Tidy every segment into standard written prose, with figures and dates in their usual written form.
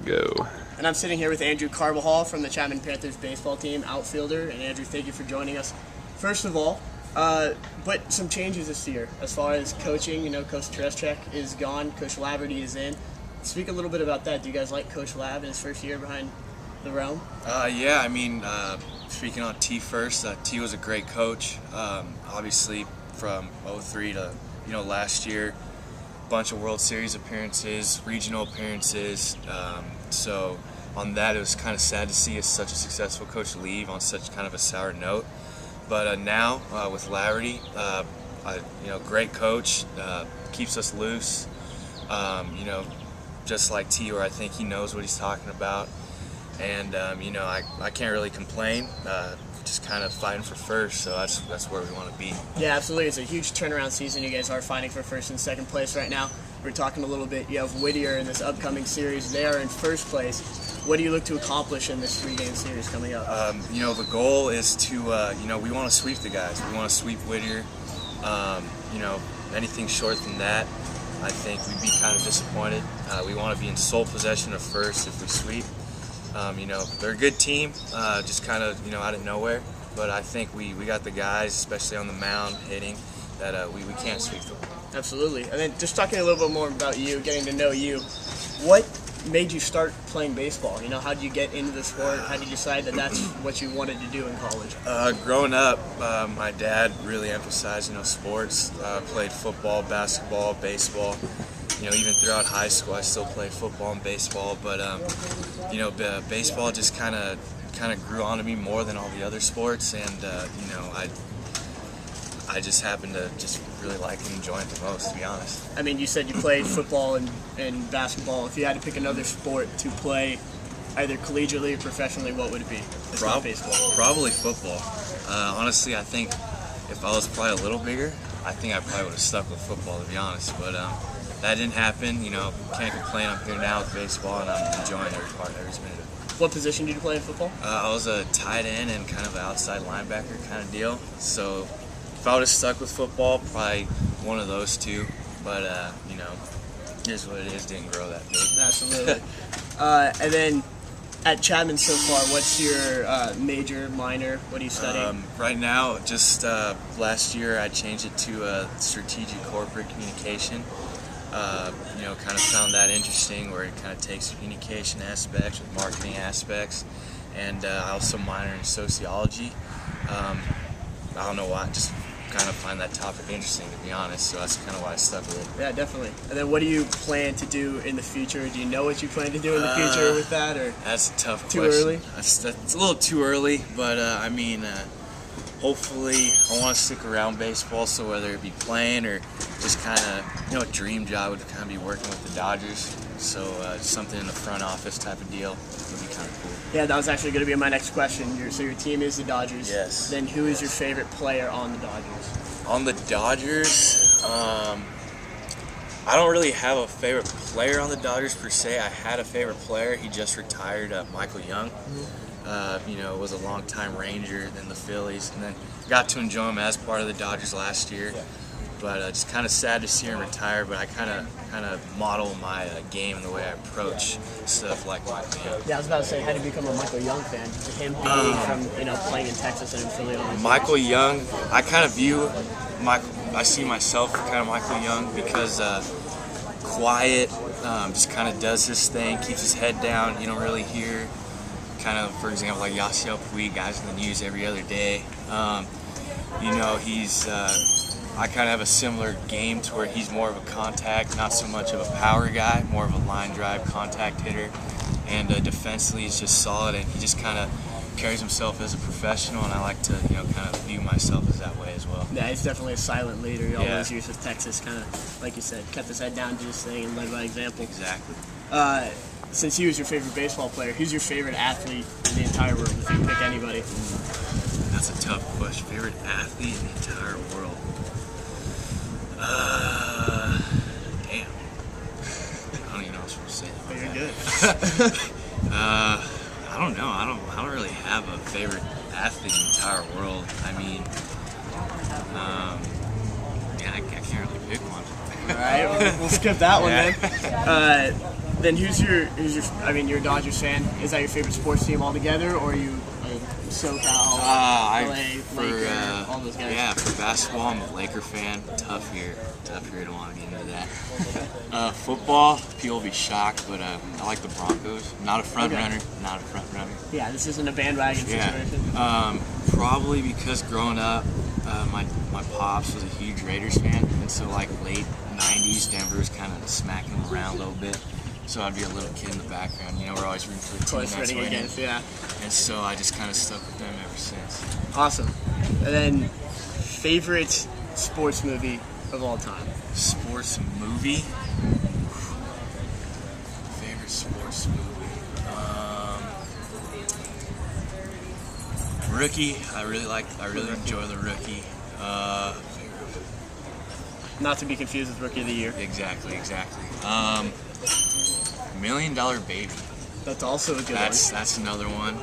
Go. And I'm sitting here with Andrew Carbajal from the Chapman Panthers baseball team, outfielder. And Andrew, thank you for joining us. First of all, but some changes this year as far as coaching. You know, Coach Tereschek is gone. Coach Laverty is in. Speak a little bit about that. Do you guys like Coach Lav in his first year behind the realm? Yeah, I mean, speaking on T first, T was a great coach. Obviously, from '03 to last year, bunch of World Series appearances, regional appearances. So on that, it was kind of sad to see such a successful coach leave on such kind of a sour note. But now with Laverty, great coach, keeps us loose. Just like T, where I think he knows what he's talking about. And I can't really complain. Just kind of fighting for first, so that's where we want to be. Yeah, absolutely. It's a huge turnaround season. You guys are fighting for first and second place right now. We're talking a little bit. You have Whittier in this upcoming series. They are in first place. What do you look to accomplish in this 3-game series coming up? The goal is to, we want to sweep the guys. We want to sweep Whittier. Anything short than that, I think we'd be kind of disappointed. We want to be in sole possession of first if we sweep. They're a good team, just kind of, out of nowhere. But I think we got the guys, especially on the mound, hitting, that we can't sweep them. Absolutely. And then just talking a little bit more about you, getting to know you, what made you start playing baseball? How did you get into the sport? How did you decide that that's what you wanted to do in college? Growing up, my dad really emphasized, sports. Played football, basketball, baseball. Even throughout high school, I still played football and baseball. But baseball just kind of grew on to me more than all the other sports, and I just happened to just really like and enjoy it the most, to be honest. I mean, you said you played football and basketball. If you had to pick another sport to play either collegiately or professionally, what would it be? Baseball. Probably football. Honestly, I think if I was probably a little bigger, I think I probably would have stuck with football, to be honest. But that didn't happen. Can't complain. I'm here now with baseball, and I'm enjoying every minute of it. What position did you play in football? I was a tight end and kind of an outside linebacker kind of deal. So if I would have stuck with football, probably one of those two. But, here's what it is. Didn't grow that big. Absolutely. And then at Chapman so far, what's your major, minor? What are you studying? Right now, just last year, I changed it to strategic corporate communication. Kind of found that interesting, where it kind of takes communication aspects with marketing aspects, and I also minor in sociology. I don't know why, just kind of find that topic interesting, to be honest, so that's kind of why I stuck with it. Yeah, definitely. And then what do you plan to do in the future? Do you know what you plan to do in the future with that, or that's a tough too question. Early? It's a little too early, but hopefully I want to stick around baseball, so whether it be playing or just kind of, a dream job would kind of be working with the Dodgers. So something in the front office type of deal would be kind of cool. Yeah, that was actually going to be my next question. So your team is the Dodgers. Yes. Then who is your favorite player on the Dodgers? On the Dodgers, I don't really have a favorite player on the Dodgers per se. I had a favorite player. He just retired, Michael Young. Was a long-time Ranger in the Phillies, and then got to enjoy him as part of the Dodgers last year. Yeah. But just kind of sad to see him retire. But I kind of model my game and the way I approach stuff like Michael Young. Yeah, I was about to say, how did you become a Michael Young fan? Him being from playing in Texas and in Philly. Michael Young, I kind of view I see myself kind of Michael Young because quiet, just kind of does his thing, keeps his head down. You don't really hear. Kind of, for example, like Yasiel Puig, guys in the news every other day. He's. I kind of have a similar game to where he's more of a contact, not so much of a power guy, more of a line drive contact hitter. And defensively, he's just solid, and he just kind of carries himself as a professional. And I like to, kind of view myself as that way as well. Yeah, he's definitely a silent leader. All those years with Texas, kind of, like you said, kept his head down, did his thing, and led by example. Exactly. Since he was your favorite baseball player, who's your favorite athlete in the entire world, if you could pick anybody? That's a tough question. Favorite athlete in the entire world? Damn. I don't even know what I'm supposed to say. But you're good. I don't know. I don't really have a favorite athlete in the entire world. I mean, I can't really pick one. All right, we'll skip that one then. Then who's your? I mean, you're a Dodgers fan. Is that your favorite sports team altogether, or are you a SoCal, LA, Laker, all those guys? Yeah, for basketball, I'm a Laker fan. Tough year. I don't want to get into that. Football, people will be shocked, but I like the Broncos. Not a front runner. Not a front runner. Yeah, this isn't a bandwagon situation. Probably because growing up, my pops was a huge Raiders fan, and so like late '90s, Denver was kind of smacking them around a little bit. So I'd be a little kid in the background. You know, we're always rooting for the team that's winning. Against, yeah. And so I just kind of stuck with them ever since. Awesome. And then, favorite sports movie of all time? Sports movie? Favorite sports movie? Rookie. I really enjoy The Rookie. Not to be confused with Rookie of the Year. Exactly. $1 Million Baby. That's also a good one. That's another one.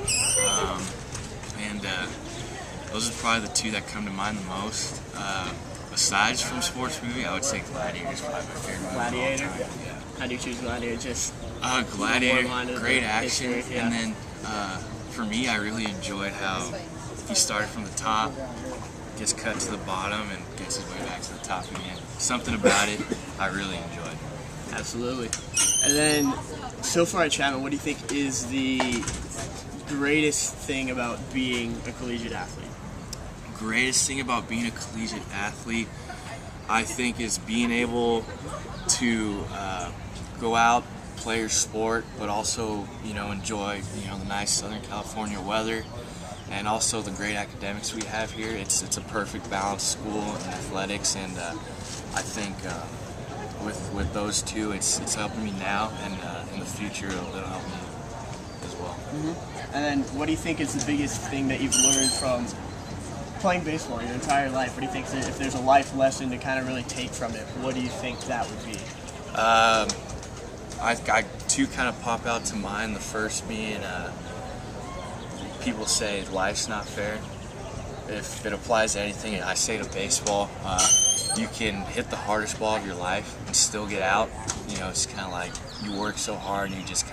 And those are probably the two that come to mind the most. Aside from sports movie, I would say Gladiator is probably my favorite movie Gladiator? of all time. Yeah. How do you choose Gladiator? Just Gladiator, great action, history, yeah. and then for me, I really enjoyed how he started from the top, gets cut to the bottom, and gets his way back to the top again. Something about it I really enjoyed. Absolutely. And then, so far at Chapman, what do you think is the greatest thing about being a collegiate athlete? Greatest thing about being a collegiate athlete, I think, is being able to go out, play your sport, but also, enjoy, the nice Southern California weather, and also the great academics we have here. It's a perfect balanced school in athletics, and I think with those two, it's helping me now, and in the future it'll help me as well. Mm-hmm. And then, what do you think is the biggest thing that you've learned from playing baseball your entire life? What do you think if there's a life lesson to kind of really take from it? What do you think that would be? I two kind of pop out to mind. The first being, people say life's not fair. If it applies to anything, I say to baseball, you can hit the hardest ball of your life and still get out. It's kind of like you work so hard and you just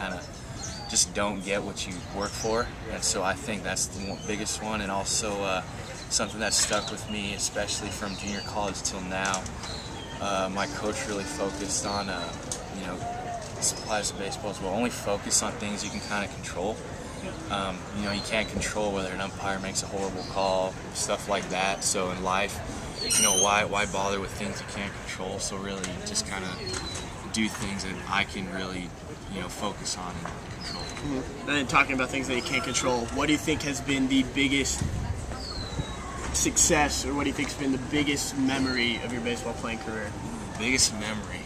don't get what you work for. And so I think that's the biggest one, and also something that stuck with me, especially from junior college till now. My coach really focused on, this applies to baseball as well, only focus on things you can kind of control. You can't control whether an umpire makes a horrible call, stuff like that. So in life, why bother with things you can't control? So really just kind of do things that I can really, focus on and control. Mm-hmm. And then talking about things that you can't control, what do you think has been the biggest success, or what do you think has been the biggest memory of your baseball playing career? Biggest memory?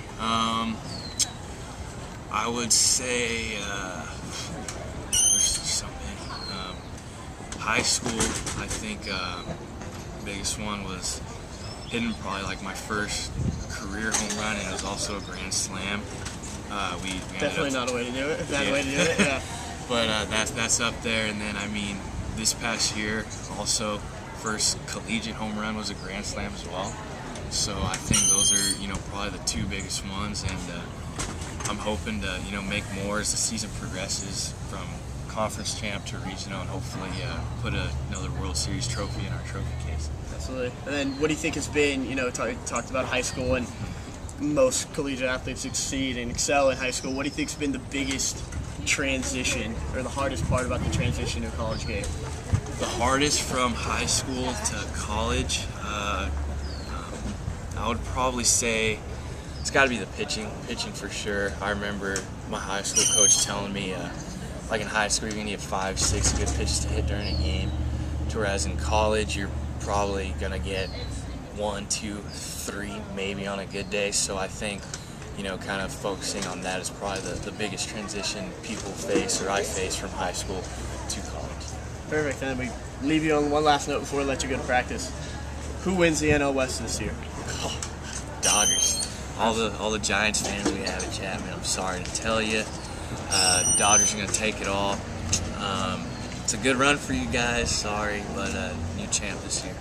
I would say there's something. High school, I think biggest one was hitting probably like my first career home run, and it was also a grand slam. We definitely not a way to do it. Bad way to do it. Yeah. But that's up there. And then this past year also, first collegiate home run was a grand slam as well. So I think those are probably the two biggest ones, and I'm hoping to make more as the season progresses, from conference champ to regional, and hopefully put another World Series trophy in our trophy case. Absolutely. And then what do you think has been, talked about high school, and most collegiate athletes succeed and excel in high school. What do you think has been the biggest transition, or the hardest part about the transition to a college game? The hardest from high school to college, I would probably say it's got to be the pitching for sure. I remember my high school coach telling me, like in high school, you're going to get 5, 6 good pitches to hit during a game, whereas in college, you're probably going to get 1, 2, 3 maybe on a good day. So I think, kind of focusing on that is probably the biggest transition people face, or I face, from high school to college. Perfect. And then we leave you on one last note before we let you go to practice. Who wins the NL West this year? Oh, Dodgers. All the Giants fans we have at Chapman, I'm sorry to tell you, Dodgers are going to take it all. It's a good run for you guys, sorry, but new champ this year.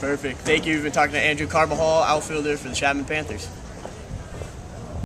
Perfect. Thank you. We've been talking to Andrew Carbajal, outfielder for the Chapman Panthers.